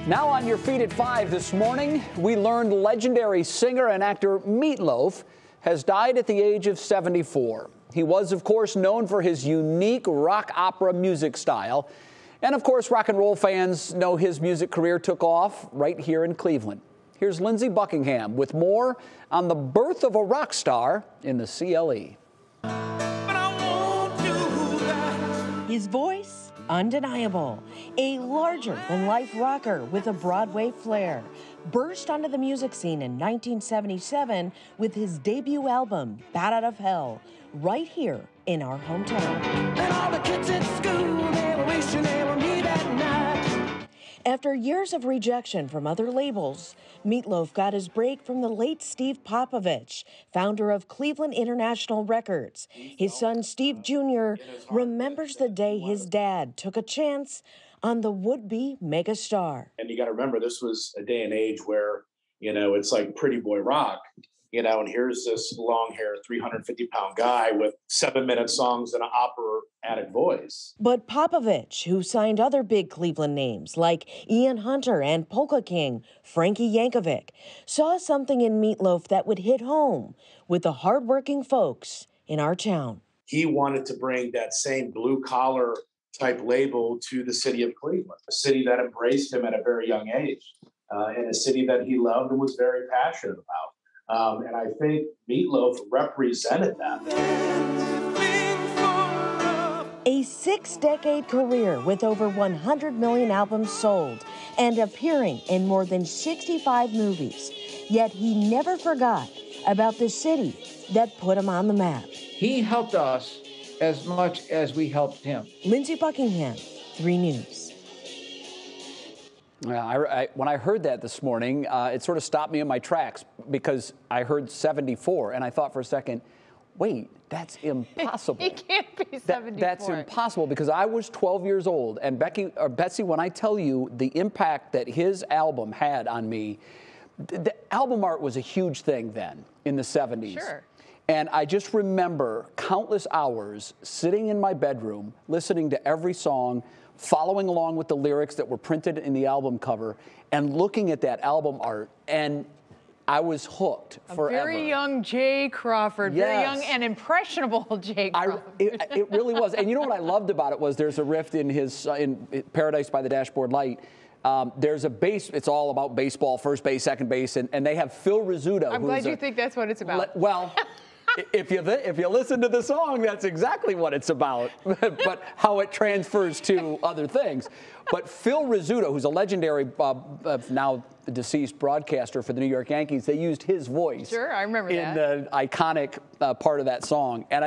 Now on your feet at 5 this morning, we learned legendary singer and actor Meat Loaf has died at the age of 74. He was, of course, known for his unique rock opera music style. And, of course, rock and roll fans know his music career took off right here in Cleveland. Here's Lindsey Buckingham with more on the birth of a rock star in the CLE. His voice, undeniable. A larger-than-life rocker with a Broadway flair. Burst onto the music scene in 1977 with his debut album, Bat Out of Hell, right here in our hometown. And all the kids at school, they were wishing they were me that night. After years of rejection from other labels, Meat Loaf got his break from the late Steve Popovich, founder of Cleveland International Records. His son, Steve Jr., remembers the day his dad took a chance on the would-be megastar. And you got to remember, this was a day and age where, it's like Pretty Boy Rock, and here's this long-haired 350-pound guy with 7-minute songs and an operatic voice. But Popovich, who signed other big Cleveland names like Ian Hunter and Polka King Frankie Yankovic, saw something in Meat Loaf that would hit home with the hardworking folks in our town. He wanted to bring that same blue-collar type label to the city of Cleveland, a city that embraced him at a very young age, and a city that he loved and was very passionate about. And I think Meat Loaf represented that. A 6-decade career with over 100 million albums sold and appearing in more than 65 movies. Yet he never forgot about the city that put him on the map. He helped us as much as we helped him. Lindsey Buckingham, 3 News. Well, when I heard that this morning, it sort of stopped me in my tracks because I heard 74, and I thought for a second, wait, that's impossible. He can't be 74. That's impossible because I was 12 years old, and Betsy, when I tell you the impact that his album had on me, the album art was a huge thing then in the 70s. Sure. And I just remember countless hours sitting in my bedroom, listening to every song, following along with the lyrics that were printed in the album cover, and looking at that album art, and I was hooked forever. A very young Jay Crawford, yes. Very young and impressionable Jay Crawford. It really was. And you know what I loved about it was there's a riff in his in Paradise by the Dashboard Light. There's a base, it's all about baseball, first base, second base, and they have Phil Rizzuto. I'm glad you think that's what it's about. Well, if you listen to the song, that's exactly what it's about, but how it transfers to other things. But Phil Rizzuto, who's a legendary, now deceased broadcaster for the New York Yankees, they used his voice. Sure, I remember in the iconic part of that song. And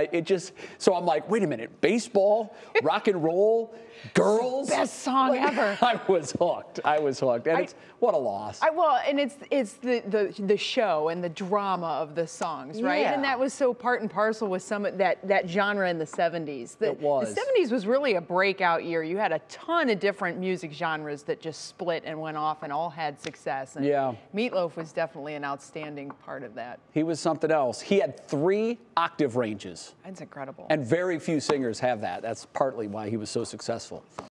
so I'm like, wait a minute, baseball, rock and roll, girls. Best song ever. I was hooked. And what a loss. And it's the show and the drama of the songs, right? Yeah. And that was so part and parcel with some of that genre in the 70s. It was. The 70s was really a breakout year. You had a ton of different music genres that just split and went off and all had success. And yeah. Meat Loaf was definitely an outstanding part of that. He was something else. He had 3 octave ranges. That's incredible. And very few singers have that. That's partly why he was so successful.